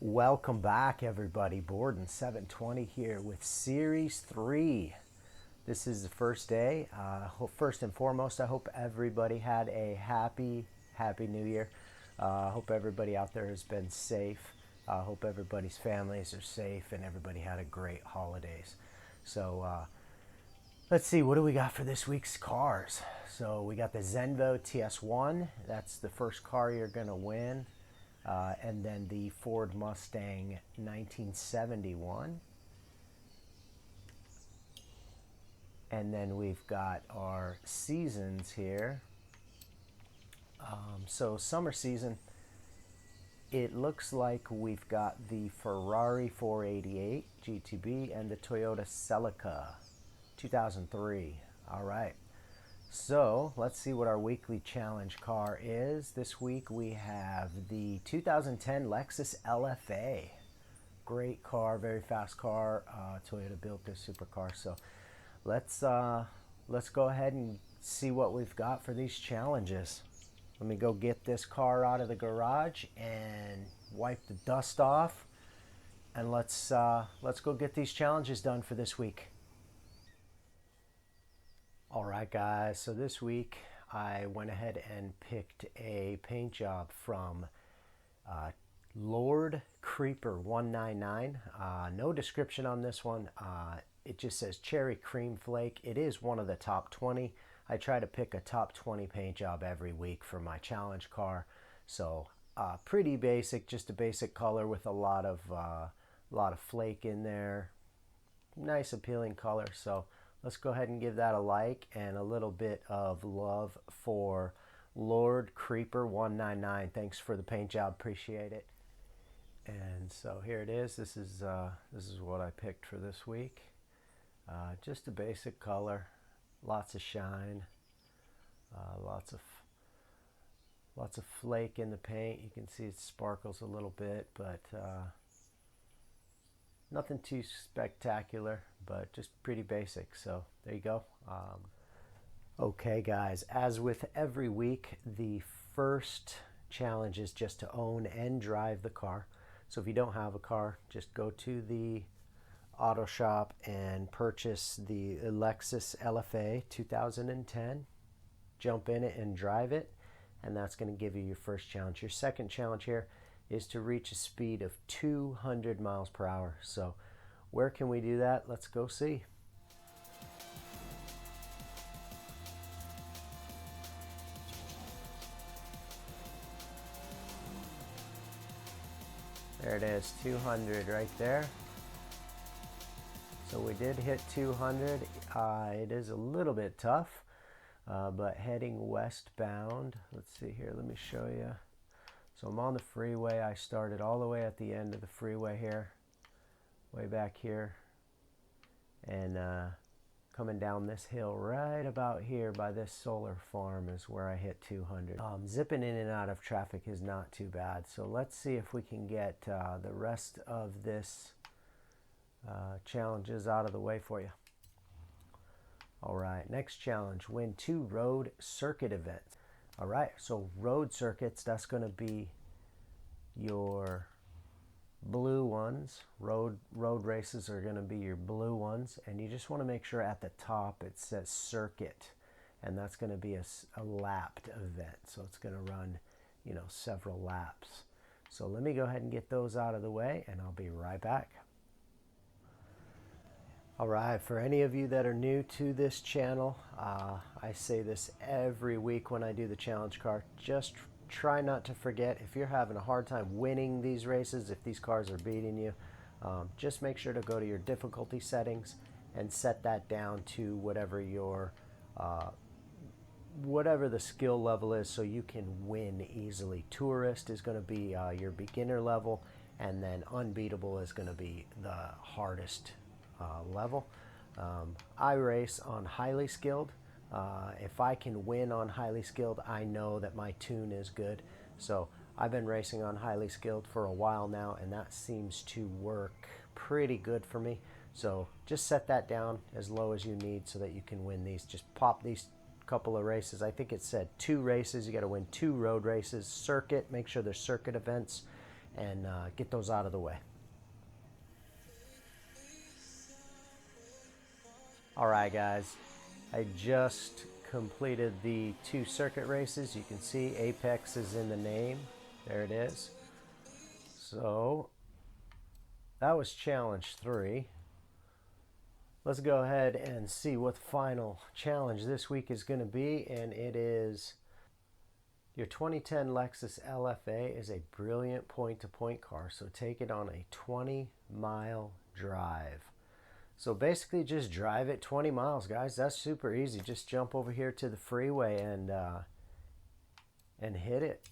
Welcome back, everybody. Borden 720 here with Series 3. This is the first day. First and foremost, I hope everybody had a happy New Year. Hope everybody out there has been safe. Hope everybody's families are safe and everybody had a great holidays. So let's see, what do we got for this week's cars? So we got the Zenvo TS1. That's the first car you're going to win. And then the Ford Mustang 1971. And then we've got our seasons here. So summer season, it looks like we've got the Ferrari 488 GTB and the Toyota Celica 2003. All right. So let's see what our weekly challenge car is. This week we have the 2010 Lexus LFA. Great car, very fast car. Toyota built this supercar. So let's go ahead and see what we've got for these challenges. Let me go get this car out of the garage and wipe the dust off, and let's go get these challenges done for this week. All right, guys, so this week I went ahead and picked a paint job from Lord Creeper 199. No description on this one. It just says cherry cream flake. It is one of the top 20. I try to pick a top 20 paint job every week for my challenge car. So pretty basic, just a basic color with a lot of flake in there. Nice appealing color. So let's go ahead and give that a like and a little bit of love for Lord Creeper 199. Thanks for the paint job, appreciate it. And so here it is. This is what I picked for this week. Just a basic color, lots of shine, lots of flake in the paint. You can see it sparkles a little bit, but nothing too spectacular, but just pretty basic. So there you go. Okay, guys, as with every week, the first challenge is just to own and drive the car. So if you don't have a car, just go to the auto shop and purchase the Lexus LFA 2010. Jump in it and drive it, and that's going to give you your first challenge. Your second challenge here is to reach a speed of 200 miles per hour. So where can we do that? Let's go see. There it is, 200 right there. So we did hit 200. It is a little bit tough, but heading westbound. Let's see here, let me show you. So I'm on the freeway. I started all the way at the end of the freeway here, way back here, and coming down this hill right about here by this solar farm is where I hit 200. Zipping in and out of traffic is not too bad. So let's see if we can get the rest of this challenges out of the way for you. All right, next challenge, win 2 road circuit events. All right, so road circuits, that's going to be your blue ones. Road races are going to be your blue ones, and you just want to make sure at the top it says circuit, and that's going to be a lapped event. So it's going to run, several laps. So let me go ahead and get those out of the way, and I'll be right back. All right, for any of you that are new to this channel, I say this every week when I do the challenge car. Just try not to forget, if you're having a hard time winning these races, if these cars are beating you, just make sure to go to your difficulty settings and set that down to whatever the skill level is, so you can win easily. Tourist is going to be your beginner level, and then unbeatable is going to be the hardest level. I race on highly skilled. If I can win on highly skilled, I know that my tune is good. So I've been racing on highly skilled for a while now, and that seems to work pretty good for me. So just set that down as low as you need so that you can win these. Just pop these couple of races. I think it said 2 races. You got to win 2 road races. Circuit, make sure there's circuit events. and get those out of the way. All right, guys, I just completed the 2 circuit races. You can see Apex is in the name. There it is. So that was challenge 3. Let's go ahead and see what the final challenge this week is going to be, and it is your 2010 Lexus LFA is a brilliant point-to-point car, so take it on a 20-mile drive. So basically just drive it 20 miles, guys. That's super easy. Just jump over here to the freeway and hit it.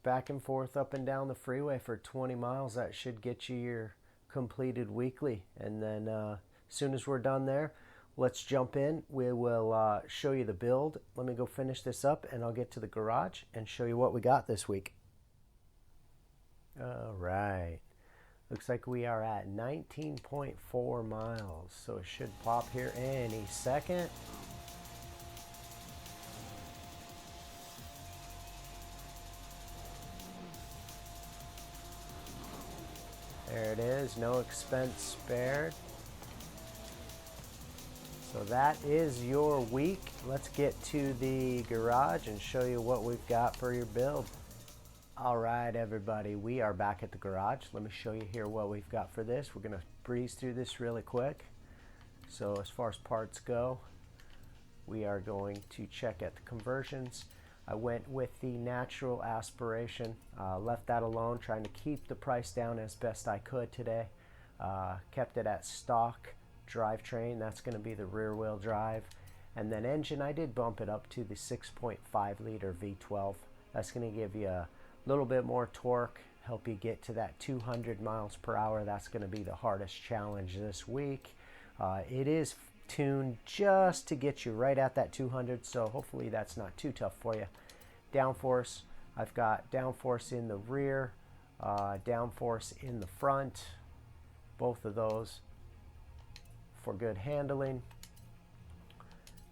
Back and forth up and down the freeway for 20 miles. That should get you your completed weekly. And then as soon as we're done there, let's jump in. We will show you the build. Let me go finish this up and I'll get to the garage and show you what we got this week. All right. Looks like we are at 19.4 miles, so it should pop here any second. There it is, no expense spared. So that is your week. Let's get to the garage and show you what we've got for your build. All right, everybody, we are back at the garage. Let me show you here what we've got for this. We're going to breeze through this really quick. So as far as parts go, we are going to check at the conversions. I went with the natural aspiration, left that alone, trying to keep the price down as best I could today. Kept it at stock drivetrain. That's going to be the rear wheel drive. And then engine, I did bump it up to the 6.5 liter V12. That's going to give you a little bit more torque, help you get to that 200 miles per hour. That's going to be the hardest challenge this week. It is tuned just to get you right at that 200, so hopefully that's not too tough for you. Downforce, I've got downforce in the rear, downforce in the front, both of those for good handling.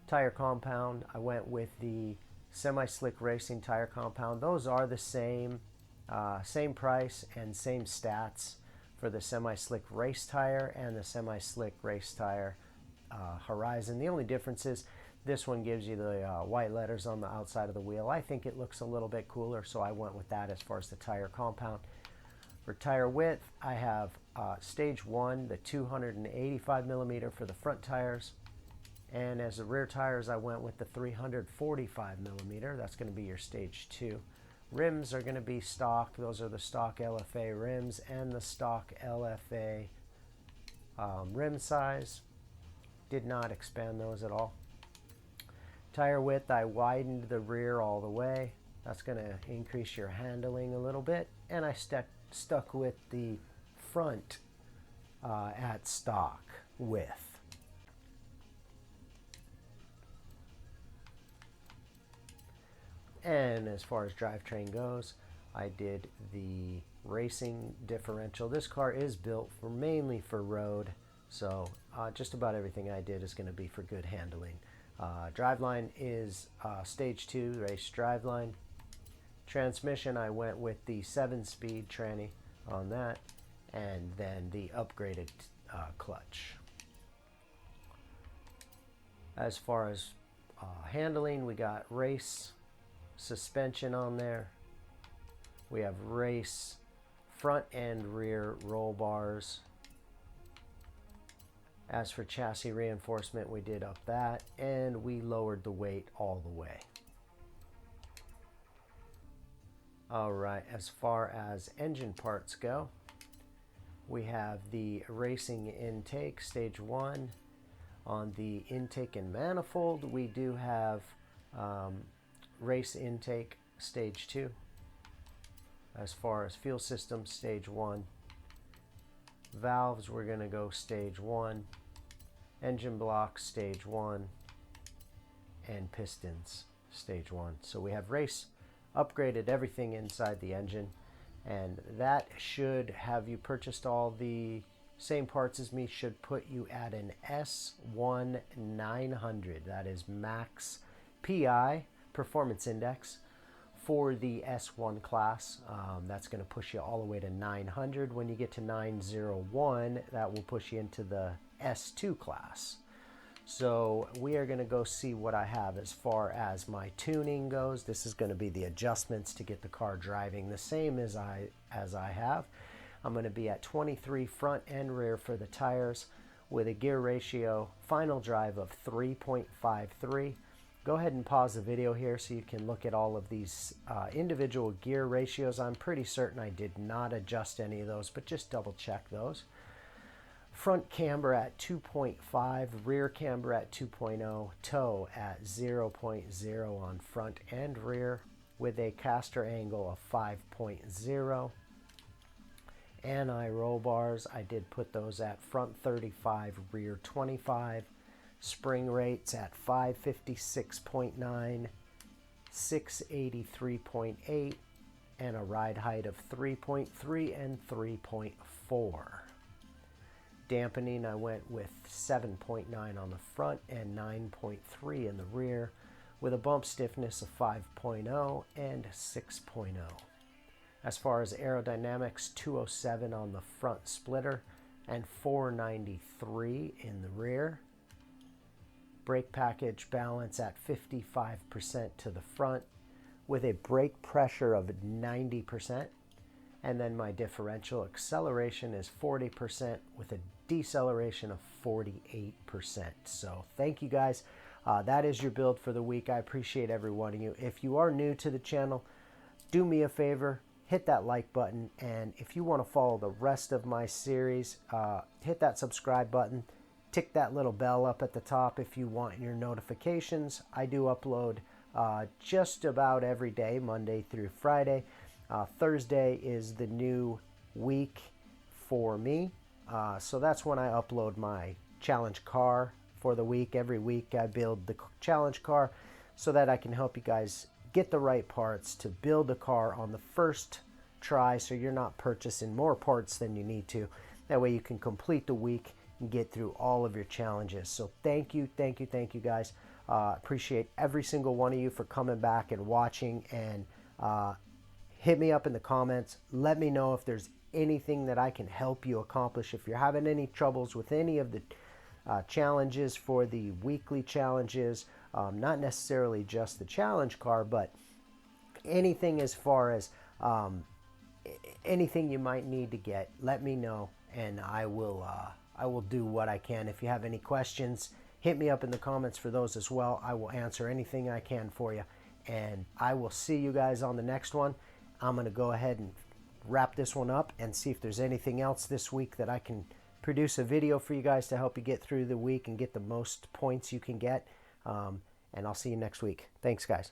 Tire compound, I went with the Semi-Slick Racing tire compound. Those are the same price and same stats for the Semi-Slick Race tire and the Semi-Slick Race tire Horizon. The only difference is this one gives you the white letters on the outside of the wheel. I think it looks a little bit cooler, so I went with that as far as the tire compound. For tire width, I have stage 1, the 285 millimeter for the front tires. And as the rear tires, I went with the 345 millimeter. That's going to be your stage 2. Rims are going to be stock. Those are the stock LFA rims and the stock LFA rim size. Did not expand those at all. Tire width, I widened the rear all the way. That's going to increase your handling a little bit. And I stuck with the front at stock width. And as far as drivetrain goes, I did the racing differential. This car is built mainly for road, so just about everything I did is going to be for good handling. Driveline is stage 2 race driveline. Transmission, I went with the 7-speed tranny on that, and then the upgraded clutch. As far as handling, we got race suspension on there. We have race front and rear roll bars. As for chassis reinforcement, we did up that, and we lowered the weight all the way. All right, as far as engine parts go, we have the racing intake, stage 1. On the intake and manifold, we do have race intake, stage 2. As far as fuel system, stage 1. Valves, we're going to go stage 1. Engine blocks, stage 1. And pistons, stage 1. So we have race upgraded everything inside the engine, and that should have you purchased all the same parts as me, should put you at an S1 900. That is max PI, performance index, for the S1 class. That's going to push you all the way to 900. When you get to 901, that will push you into the S2 class. So we are going to go see what I have as far as my tuning goes. This is going to be the adjustments to get the car driving the same as I have. I'm going to be at 23 front and rear for the tires with a gear ratio final drive of 3.53. Go ahead and pause the video here so you can look at all of these individual gear ratios. I'm pretty certain I did not adjust any of those, but just double check those. Front camber at 2.5, rear camber at 2.0, toe at 0.0 on front and rear with a caster angle of 5.0. Anti-roll bars, I did put those at front 35, rear 25. Spring rates at 556.9, 683.8, and a ride height of 3.3 and 3.4. Dampening, I went with 7.9 on the front and 9.3 in the rear, with a bump stiffness of 5.0 and 6.0. As far as aerodynamics, 207 on the front splitter and 493 in the rear. Brake package balance at 55% to the front with a brake pressure of 90%. And then my differential acceleration is 40% with a deceleration of 48%. So thank you guys. That is your build for the week. I appreciate every one of you. If you are new to the channel, do me a favor, hit that like button. And if you want to follow the rest of my series, hit that subscribe button. Tick that little bell up at the top if you want your notifications. I do upload just about every day, Monday through Friday. Thursday is the new week for me. So that's when I upload my challenge car for the week. Every week I build the challenge car so that I can help you guys get the right parts to build a car on the first try, so you're not purchasing more parts than you need to. That way you can complete the week and get through all of your challenges. So thank you guys. Appreciate every single one of you for coming back and watching, and hit me up in the comments. Let me know if there's anything that I can help you accomplish. If you're having any troubles with any of the challenges for the weekly challenges, not necessarily just the challenge car, but anything as far as anything you might need to get, let me know, and I will do what I can. If you have any questions, hit me up in the comments for those as well. I will answer anything I can for you, and I will see you guys on the next one. I'm going to go ahead and wrap this one up and see if there's anything else this week that I can produce a video for you guys to help you get through the week and get the most points you can get. And I'll see you next week. Thanks, guys.